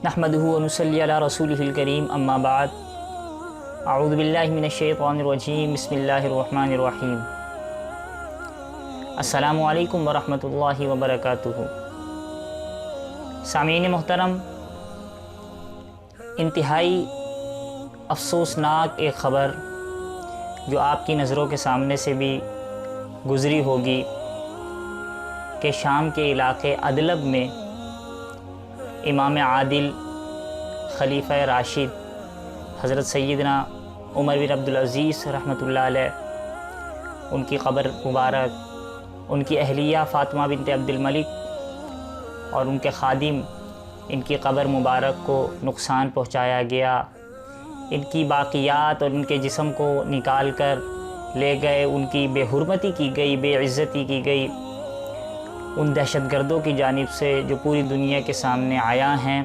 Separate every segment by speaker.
Speaker 1: نحمدہ و نصلی علی رسولہ الکریم اما بعد اعوذ باللہ من الشیطان الرجیم بسم اللہ الرحمن الرحیم السلام علیکم ورحمۃ اللہ وبرکاتہ۔ سامعین محترم، انتہائی افسوسناک ایک خبر جو آپ کی نظروں کے سامنے سے بھی گزری ہوگی کہ شام کے علاقے ادلب میں امام عادل خلیفہ راشد حضرت سیدنا عمر بن عبدالعزیز رحمۃ اللہ علیہ، ان کی قبر مبارک، ان کی اہلیہ فاطمہ بنت عبد الملک اور ان کے خادم، ان کی قبر مبارک کو نقصان پہنچایا گیا۔ ان کی باقیات اور ان کے جسم کو نکال کر لے گئے، ان کی بے حرمتی کی گئی، بے عزتی کی گئی ان دہشت گردوں کی جانب سے جو پوری دنیا کے سامنے آیا ہیں۔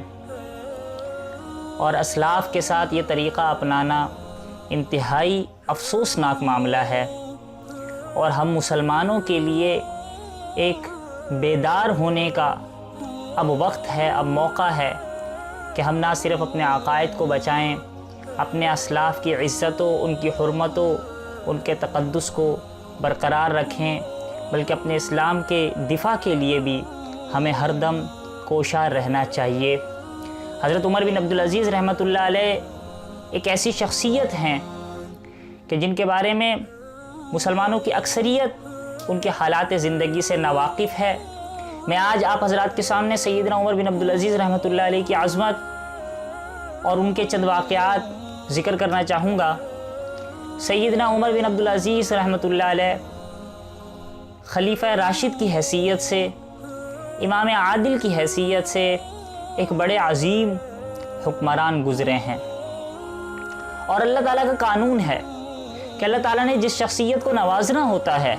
Speaker 1: اور اسلاف کے ساتھ یہ طریقہ اپنانا انتہائی افسوسناک معاملہ ہے، اور ہم مسلمانوں کے لیے ایک بیدار ہونے کا اب وقت ہے، اب موقع ہے کہ ہم نہ صرف اپنے عقائد کو بچائیں، اپنے اسلاف کی عزتوں، ان کی حرمتوں، ان کے تقدس کو برقرار رکھیں، بلکہ اپنے اسلام کے دفاع کے لیے بھی ہمیں ہر دم کوشاں رہنا چاہیے۔ حضرت عمر بن عبدالعزیز رحمۃ اللہ علیہ ایک ایسی شخصیت ہیں کہ جن کے بارے میں مسلمانوں کی اکثریت ان کے حالات زندگی سے ناواقف ہے۔ میں آج آپ حضرات کے سامنے سیدنا عمر بن عبدالعزیز رحمۃ اللہ علیہ کی عظمت اور ان کے چند واقعات ذکر کرنا چاہوں گا۔ سیدنا عمر بن عبدالعزیز رحمۃ اللہ علیہ خلیفہ راشد کی حیثیت سے، امام عادل کی حیثیت سے ایک بڑے عظیم حکمران گزرے ہیں، اور اللہ تعالیٰ کا قانون ہے کہ اللہ تعالیٰ نے جس شخصیت کو نوازنا ہوتا ہے،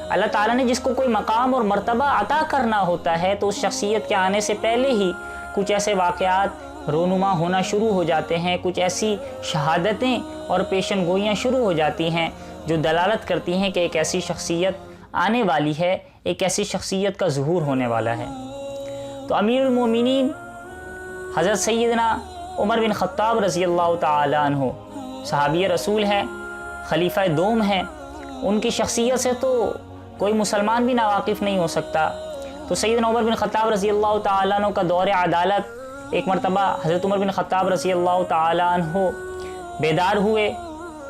Speaker 1: اللہ تعالیٰ نے جس کو کوئی مقام اور مرتبہ عطا کرنا ہوتا ہے، تو اس شخصیت کے آنے سے پہلے ہی کچھ ایسے واقعات رونما ہونا شروع ہو جاتے ہیں، کچھ ایسی شہادتیں اور پیشن گوئیاں شروع ہو جاتی ہیں جو دلالت کرتی ہیں کہ ایک ایسی شخصیت آنے والی ہے، ایک ایسی شخصیت کا ظہور ہونے والا ہے۔ تو امیر المومنین حضرت سیدنا عمر بن خطاب رضی اللہ تعالی عنہ صحابی رسول ہیں، خلیفہ دوم ہیں، ان کی شخصیت سے تو کوئی مسلمان بھی ناواقف نہیں ہو سکتا۔ تو سیدنا عمر بن خطاب رضی اللہ تعالی عنہ کا دور عدالت، ایک مرتبہ حضرت عمر بن خطاب رضی اللہ تعالی عنہ بیدار ہوئے،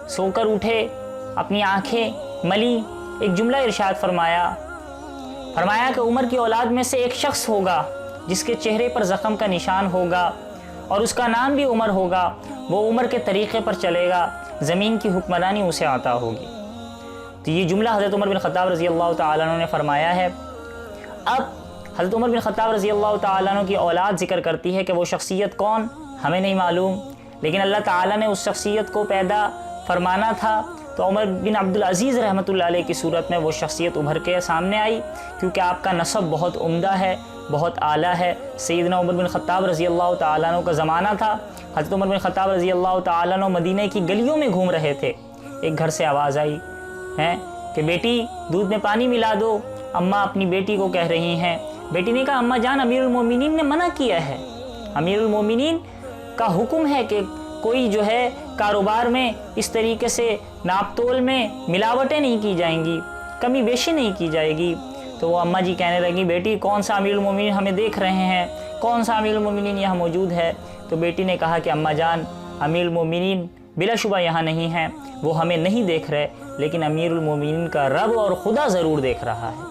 Speaker 1: سو کر اٹھے، اپنی آنکھیں ملی، ایک جملہ ارشاد فرمایا کہ عمر کی اولاد میں سے ایک شخص ہوگا جس کے چہرے پر زخم کا نشان ہوگا اور اس کا نام بھی عمر ہوگا، وہ عمر کے طریقے پر چلے گا، زمین کی حکمرانی اسے عطا ہوگی۔ تو یہ جملہ حضرت عمر بن خطاب رضی اللہ تعالیٰ عنہ نے فرمایا ہے۔ اب حضرت عمر بن خطاب رضی اللہ تعالیٰ عنہ کی اولاد ذکر کرتی ہے کہ وہ شخصیت کون ہمیں نہیں معلوم، لیکن اللہ تعالیٰ نے اس شخصیت کو پیدا فرمانا تھا، تو عمر بن عبدالعزیز رحمۃ اللہ علیہ کی صورت میں وہ شخصیت ابھر کے سامنے آئی، کیونکہ آپ کا نسب بہت عمدہ ہے، بہت اعلیٰ ہے۔ سیدنا عمر بن خطاب رضی اللہ تعالیٰ عنہ کا زمانہ تھا، حضرت عمر بن خطاب رضی اللہ تعالیٰ عنہ مدینہ کی گلیوں میں گھوم رہے تھے، ایک گھر سے آواز آئی ہے کہ بیٹی دودھ میں پانی ملا دو۔ اماں اپنی بیٹی کو کہہ رہی ہیں، بیٹی نے کہا اماں جان امیر المومنین نے منع کیا ہے، امیر المومنین کا حکم ہے کہ کوئی جو ہے کاروبار میں اس طریقے سے ناپ تول میں ملاوٹیں نہیں کی جائیں گی، کمی بیشی نہیں کی جائے گی۔ تو وہ اماں جی کہنے لگی بیٹی کون سا امیر المومنین ہمیں دیکھ رہے ہیں، کون سا امیر المومنین یہاں موجود ہے؟ تو بیٹی نے کہا کہ اماں جان امیر المومنین بلا شبہ یہاں نہیں ہیں، وہ ہمیں نہیں دیکھ رہے، لیکن امیر المومنین کا رب اور خدا ضرور دیکھ رہا ہے۔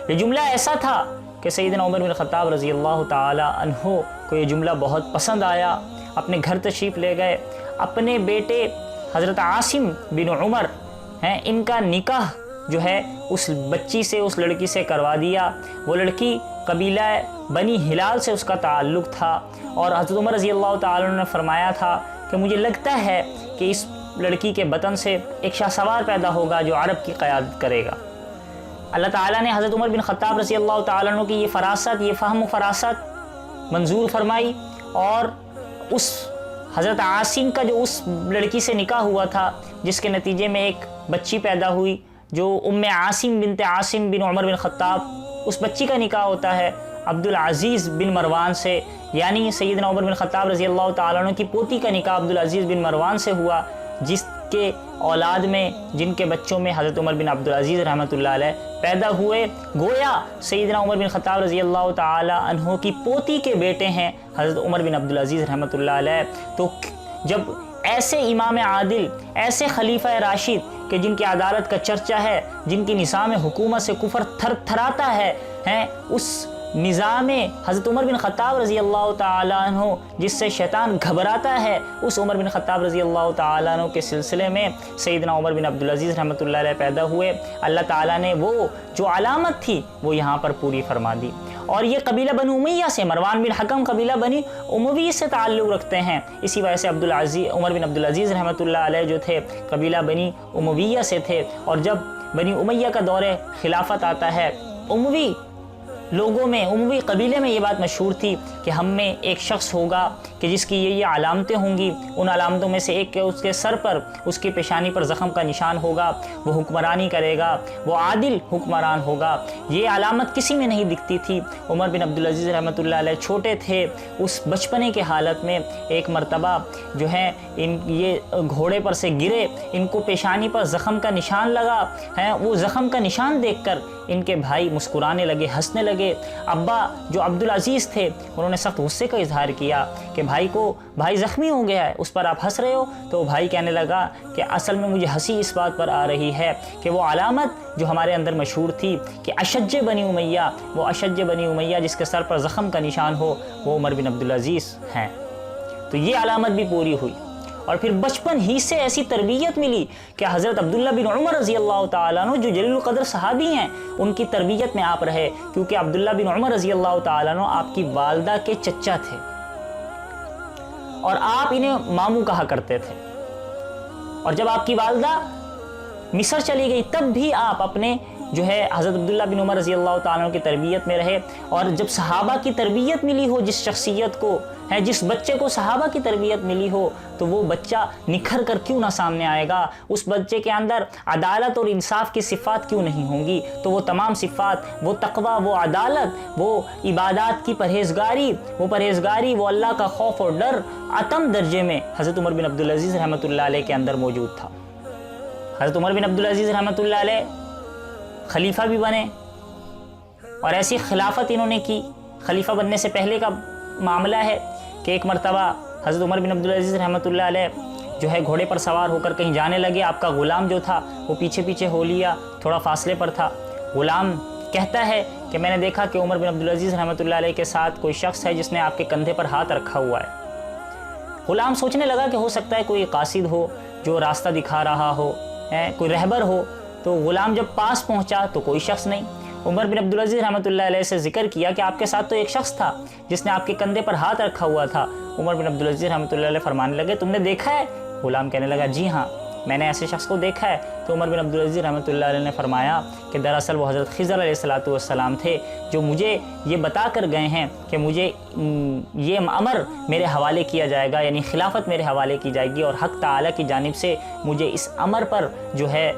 Speaker 1: یہ جملہ ایسا تھا کہ سیدنا عمر بن خطاب رضی اللہ تعالی عنہ کو یہ جملہ بہت پسند آیا، اپنے گھر تشریف لے گئے، اپنے بیٹے حضرت عاصم بن عمر ہیں ان کا نکاح جو ہے اس بچی سے، اس لڑکی سے کروا دیا۔ وہ لڑکی قبیلہ بنی ہلال سے اس کا تعلق تھا، اور حضرت عمر رضی اللہ تعالیٰ عنہ نے فرمایا تھا کہ مجھے لگتا ہے کہ اس لڑکی کے بطن سے ایک شاہ سوار پیدا ہوگا جو عرب کی قیادت کرے گا۔ اللہ تعالیٰ نے حضرت عمر بن خطاب رضی اللہ تعالیٰ عنہ کی یہ فراست، یہ فہم و فراست منظور فرمائی، اور اس حضرت عاصم کا جو اس لڑکی سے نکاح ہوا تھا، جس کے نتیجے میں ایک بچی پیدا ہوئی جو عاصم بنت عاصم بن عمر بن خطاب، اس بچی کا نکاح ہوتا ہے۔ عبدالعزیز بن مروان سے، یعنی سیدنا عمر بن خطاب رضی اللہ تعالیٰ عنہ کی پوتی کا نکاح عبدالعزیز بن مروان سے ہوا، جس کے اولاد میں، جن کے بچوں میں حضرت عمر بن عبدالعزیز رحمۃ اللہ علیہ پیدا ہوئے۔ گویا سیدنا عمر بن خطاب رضی اللہ تعالیٰ عنہ کی پوتی کے بیٹے ہیں حضرت عمر بن عبدالعزیز رحمۃ اللہ علیہ۔ تو جب ایسے امام عادل، ایسے خلیفہ راشد کہ جن کی عدالت کا چرچا ہے، جن کی نظام حکومت سے کفر تھر تھراتا ہے، اس نظام حضرت عمر بن خطاب رضی اللہ تعالیٰ عنہ جس سے شیطان گھبراتا ہے، اس عمر بن خطاب رضی اللہ تعالیٰ عنہ کے سلسلے میں سیدنا عمر بن عبدالعزیز رحمۃ اللہ علیہ پیدا ہوئے۔ اللہ تعالیٰ نے وہ جو علامت تھی وہ یہاں پر پوری فرما دی۔ اور یہ قبیلہ بنو امیہ سے، مروان بن حکم قبیلہ بنی اموی سے تعلق رکھتے ہیں، اسی وجہ سے عمر بن عبدالعزیز رحمۃ اللہ علیہ جو تھے قبیلہ بنی امویہ سے تھے۔ اور جب بنی امیہ کا دور خلافت آتا ہے، اموی لوگوں میں، اموی قبیلے میں یہ بات مشہور تھی کہ ہم میں ایک شخص ہوگا کہ جس کی یہ علامتیں ہوں گی، ان علامتوں میں سے ایک کہ اس کے سر پر، اس کی پیشانی پر زخم کا نشان ہوگا، وہ حکمرانی کرے گا، وہ عادل حکمران ہوگا۔ یہ علامت کسی میں نہیں دکھتی تھی۔ عمر بن عبدالعزیز رحمۃ اللہ علیہ چھوٹے تھے، اس بچپنے کے حالت میں ایک مرتبہ جو ہے یہ گھوڑے پر سے گرے، ان کو پیشانی پر زخم کا نشان لگا ہے۔ وہ زخم کا نشان دیکھ کر ان کے بھائی مسکرانے لگے، ہنسنے لگے۔ ابا جو عبدالعزیز تھے انہوں نے سخت غصے کا اظہار کیا کہ بھائی زخمی ہو گیا ہے، اس پر آپ ہنس رہے ہو؟ تو بھائی کہنے لگا کہ اصل میں مجھے ہنسی اس بات پر آ رہی ہے کہ وہ علامت جو ہمارے اندر مشہور تھی کہ اشج بنی امیہ، وہ اشج بنی امیہ جس کے سر پر زخم کا نشان ہو، وہ عمر بن عبدالعزیز ہیں۔ تو یہ علامت بھی پوری ہوئی۔ اور پھر بچپن ہی سے ایسی تربیت ملی کہ حضرت عبداللہ بن عمر رضی اللہ تعالیٰ عنہ جو جلیل القدر صحابی ہیں، ان کی تربیت میں آپ رہے، کیونکہ عبداللہ بن عمر رضی اللہ تعالیٰ عنہ آپ کی والدہ کے چچا تھے اور آپ انہیں ماموں کہا کرتے تھے۔ اور جب آپ کی والدہ مصر چلی گئی تب بھی آپ اپنے جو ہے حضرت عبداللہ بن عمر رضی اللہ تعالیٰ عنہ کی تربیت میں رہے۔ اور جب صحابہ کی تربیت ملی ہو جس شخصیت کو، جس بچے کو صحابہ کی تربیت ملی ہو، تو وہ بچہ نکھر کر کیوں نہ سامنے آئے گا؟ اس بچے کے اندر عدالت اور انصاف کی صفات کیوں نہیں ہوں گی؟ تو وہ تمام صفات، وہ تقوی، وہ عدالت، وہ عبادات کی پرہیزگاری، وہ اللہ کا خوف اور ڈر اتم درجے میں حضرت عمر بن عبدالعزیز رحمۃ اللہ علیہ کے اندر موجود تھا۔ حضرت عمر بن عبدالعزیز رحمۃ اللہ علیہ خلیفہ بھی بنے اور ایسی خلافت انہوں نے کی۔ خلیفہ بننے سے پہلے کا معاملہ ہے کہ ایک مرتبہ حضرت عمر بن عبدالعزیز رحمۃ اللہ علیہ جو ہے گھوڑے پر سوار ہو کر کہیں جانے لگے۔ آپ کا غلام جو تھا وہ پیچھے ہو لیا، تھوڑا فاصلے پر تھا۔ غلام کہتا ہے کہ میں نے دیکھا کہ عمر بن عبدالعزیز رحمۃ اللہ علیہ کے ساتھ کوئی شخص ہے جس نے آپ کے کندھے پر ہاتھ رکھا ہوا ہے۔ غلام سوچنے لگا کہ ہو سکتا ہے کوئی قاصد ہو جو راستہ دکھا رہا ہو، کوئی رہبر ہو۔ تو غلام جب پاس پہنچا تو کوئی شخص نہیں۔ عمر بن عبدالعزیز رحمۃ اللہ علیہ سے ذکر کیا کہ آپ کے ساتھ تو ایک شخص تھا جس نے آپ کے کندھے پر ہاتھ رکھا ہوا تھا۔ عمر بن عبدالعزیز رحمۃ اللہ علیہ فرمانے لگے تم نے دیکھا ہے؟ غلام کہنے لگا جی ہاں میں نے ایسے شخص کو دیکھا ہے۔ تو عمر بن عبدالعزیز رحمۃ اللہ علیہ نے فرمایا کہ دراصل وہ حضرت خضر علیہ الصلوۃ والسلام تھے جو مجھے یہ بتا کر گئے ہیں کہ مجھے یہ امر میرے حوالے کیا جائے گا، یعنی خلافت میرے حوالے کی جائے گی اور حق تعالیٰ کی جانب سے مجھے اس امر پر جو ہے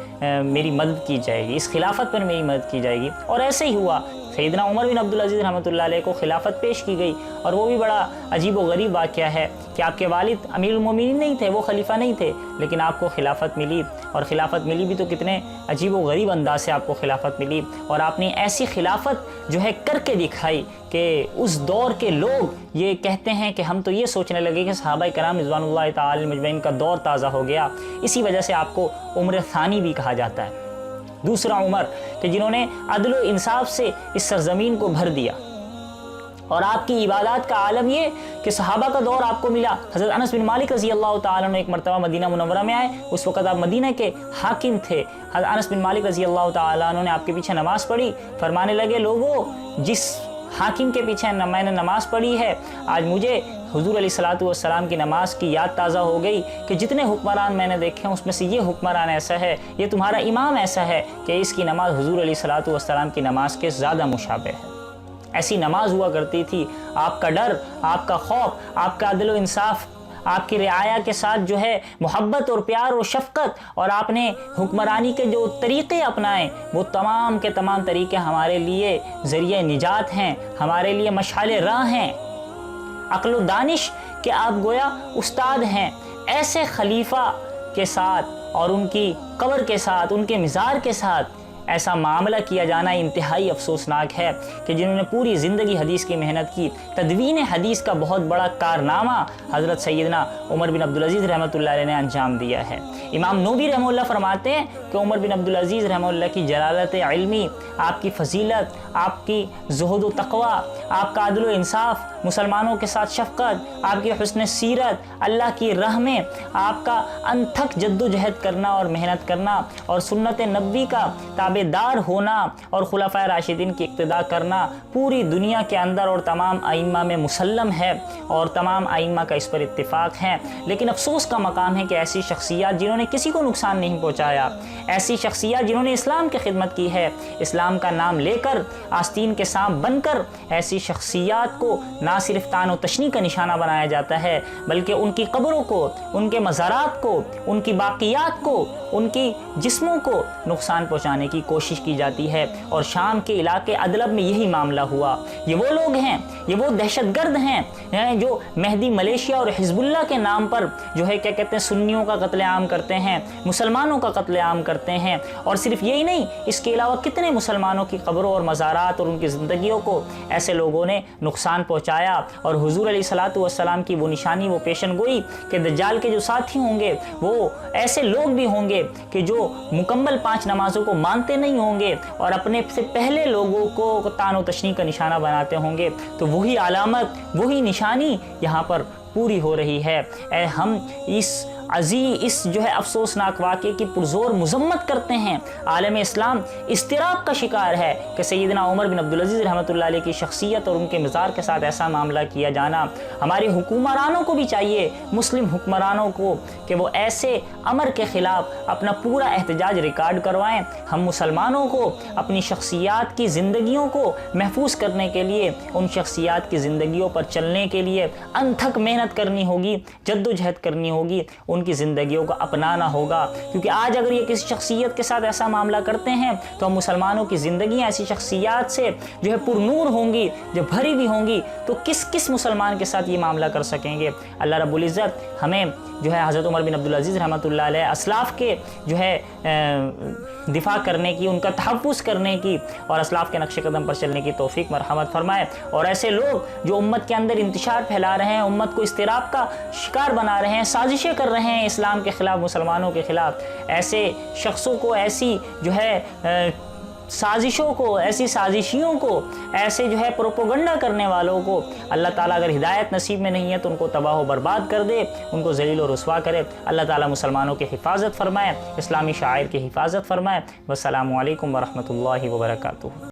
Speaker 1: میری مدد کی جائے گی، اس خلافت پر میری مدد کی جائے گی۔ اور ایسے ہی ہوا۔ سیدنا عمر بن عبدالعزیز رحمۃ اللہ علیہ کو خلافت پیش کی گئی، اور وہ بھی بڑا عجیب و غریب واقعہ ہے کہ آپ کے والد امیر المومنین نہیں تھے، وہ خلیفہ نہیں تھے، لیکن آپ کو خلافت ملی، اور خلافت ملی بھی تو کتنے عجیب و غریب انداز سے آپ کو خلافت ملی، اور آپ نے ایسی خلافت جو ہے کر کے دکھائی کہ اس دور کے لوگ یہ کہتے ہیں کہ ہم تو یہ سوچنے لگے کہ صحابہ کرام رضوان اللہ تعالی مجمعین کا دور تازہ ہو گیا۔ اسی وجہ سے آپ کو عمر ثانی بھی کہا جاتا ہے، دوسرا عمر، کہ جنہوں نے عدل و انصاف سے اس سرزمین کو بھر دیا۔ اور آپ کی عبادات کا عالم یہ کہ صحابہ کا دور آپ کو ملا۔ حضرت انس بن مالک رضی اللہ تعالیٰ عنہ ایک مرتبہ مدینہ منورہ میں آئے، اس وقت آپ مدینہ کے حاکم تھے۔ حضرت انس بن مالک رضی اللہ تعالیٰ عنہ نے آپ کے پیچھے نماز پڑھی، فرمانے لگے لوگوں جس حاکم کے پیچھے میں نے نماز پڑھی ہے، آج مجھے حضور علیہ الصلوۃ والسلام کی نماز کی یاد تازہ ہو گئی کہ جتنے حکمران میں نے دیکھے ہیں اس میں سے یہ حکمران ایسا ہے، یہ تمہارا امام ایسا ہے کہ اس کی نماز حضور علیہ الصلوۃ والسلام کی نماز کے زیادہ مشابہ ہے۔ ایسی نماز ہوا کرتی تھی۔ آپ کا ڈر، آپ کا خوف، آپ کا عدل و انصاف، آپ کی رعایا کے ساتھ جو ہے محبت اور پیار اور شفقت، اور آپ نے حکمرانی کے جو طریقے اپنائے وہ تمام کے تمام طریقے ہمارے لیے ذریعہ نجات ہیں، ہمارے لیے مشعل راہ ہیں، عقل و دانش کے آپ گویا استاد ہیں۔ ایسے خلیفہ کے ساتھ اور ان کی قبر کے ساتھ، ان کے مزار کے ساتھ ایسا معاملہ کیا جانا انتہائی افسوسناک ہے کہ جنہوں نے پوری زندگی حدیث کی محنت کی، تدوین حدیث کا بہت بڑا کارنامہ حضرت سیدنا عمر بن عبدالعزیز رحمۃ اللہ علیہ نے انجام دیا ہے۔ امام نووی رحمہ اللہ فرماتے ہیں کہ عمر بن عبدالعزیز رحمہ اللہ کی جلالت علمی، آپ کی فضیلت، آپ کی زہد و تقوی، آپ کا عدل و انصاف، مسلمانوں کے ساتھ شفقت، آپ کی حسن سیرت، اللہ کی راہ میں آپ کا انتھک جد و جہد کرنا اور محنت کرنا اور سنت نبوی کا تابع دار ہونا اور خلفائے راشدین کی اقتداء کرنا پوری دنیا کے اندر اور تمام ائمہ میں مسلم ہے، اور تمام ائمہ کا اس پر اتفاق ہے۔ لیکن افسوس کا مقام ہے کہ ایسی شخصیات جنہوں نے کسی کو نقصان نہیں پہنچایا، ایسی شخصیات جنہوں نے اسلام کی خدمت کی ہے، اسلام کا نام لے کر آستین کے سانپ بن کر، ایسی شخصیات کو نہ صرف طعن و تشنیع کا نشانہ بنایا جاتا ہے بلکہ ان کی قبروں کو، ان کے مزارات کو، ان کی باقیات کو، ان کی جسموں کو نقصان پہنچانے کی کوشش کی جاتی ہے۔ اور شام کے علاقے ادلب میں یہی معاملہ ہوا۔ یہ وہ لوگ ہیں، یہ وہ دہشت گرد ہیں جو مہدی ملیشیا اور حزب اللہ کے نام پر جو ہے کیا کہتے ہیں سنیوں کا قتل عام کرتے ہیں، مسلمانوں کا قتل عام کرتے ہیں، اور صرف یہی نہیں، اس کے علاوہ کتنے مسلمانوں کی قبروں اور مزارات اور ان کی زندگیوں کو ایسے لوگوں نے نقصان پہنچایا۔ اور حضور علیہ الصلوۃ والسلام کی وہ نشانی، وہ پیشن گوئی کہ دجال کے جو ساتھی ہوں گے وہ ایسے لوگ بھی ہوں گے کہ جو مکمل 5 نمازوں کو مانتے نہیں ہوں گے اور اپنے سے پہلے لوگوں کو طعن و تشنیع کا نشانہ بناتے ہوں گے۔ تو وہی علامت، وہی نشانی یہاں پر پوری ہو رہی ہے۔ اے ہم اس جو ہے افسوسناک واقعے کی پرزور مذمت کرتے ہیں۔ عالم اسلام اضطراب کا شکار ہے کہ سیدنا عمر بن عبدالعزیز رحمۃ اللہ علیہ کی شخصیت اور ان کے مزار کے ساتھ ایسا معاملہ کیا جانا۔ ہمارے حکمرانوں کو بھی چاہیے، مسلم حکمرانوں کو، کہ وہ ایسے امر کے خلاف اپنا پورا احتجاج ریکارڈ کروائیں۔ ہم مسلمانوں کو اپنی شخصیات کی زندگیوں کو محفوظ کرنے کے لیے، ان شخصیات کی زندگیوں پر چلنے کے لیے انتھک محنت کرنی ہوگی، جد و جہد کرنی ہوگی، ان کی زندگیوں کو اپنانا ہوگا۔ کیونکہ آج اگر یہ کسی شخصیت کے ساتھ ایسا معاملہ کرتے ہیں تو ہم مسلمانوں کی زندگیاں ایسی شخصیات سے جو ہے پر نور ہوں گی، جو بھری ہوئی ہوں گی، تو کس مسلمان کے ساتھ یہ معاملہ کر سکیں گے؟ اللہ رب العزت ہمیں جو ہے حضرت عمر بن عبدالعزیز رحمۃ اللہ علیہ اسلاف کے جو ہے دفاع کرنے کی، ان کا تحفظ کرنے کی اور اسلاف کے نقش قدم پر چلنے کی توفیق مرحمت فرمائے۔ اور ایسے لوگ جو امت کے اندر انتشار پھیلا رہے ہیں، امت کو اضطراب کا شکار بنا رہے ہیں، سازشیں کر رہے ہیں اسلام کے خلاف، مسلمانوں کے خلاف، ایسے شخصوں کو، ایسی جو ہے سازشوں کو، ایسی سازشیوں کو، ایسے جو ہے پروپیگنڈا کرنے والوں کو اللہ تعالیٰ اگر ہدایت نصیب میں نہیں ہے تو ان کو تباہ و برباد کر دے، ان کو ذلیل و رسوا کرے۔ اللہ تعالیٰ مسلمانوں کی حفاظت فرمائے، اسلامی شعائر کی حفاظت فرمائے۔ والسلام علیکم ورحمۃ اللہ وبرکاتہ۔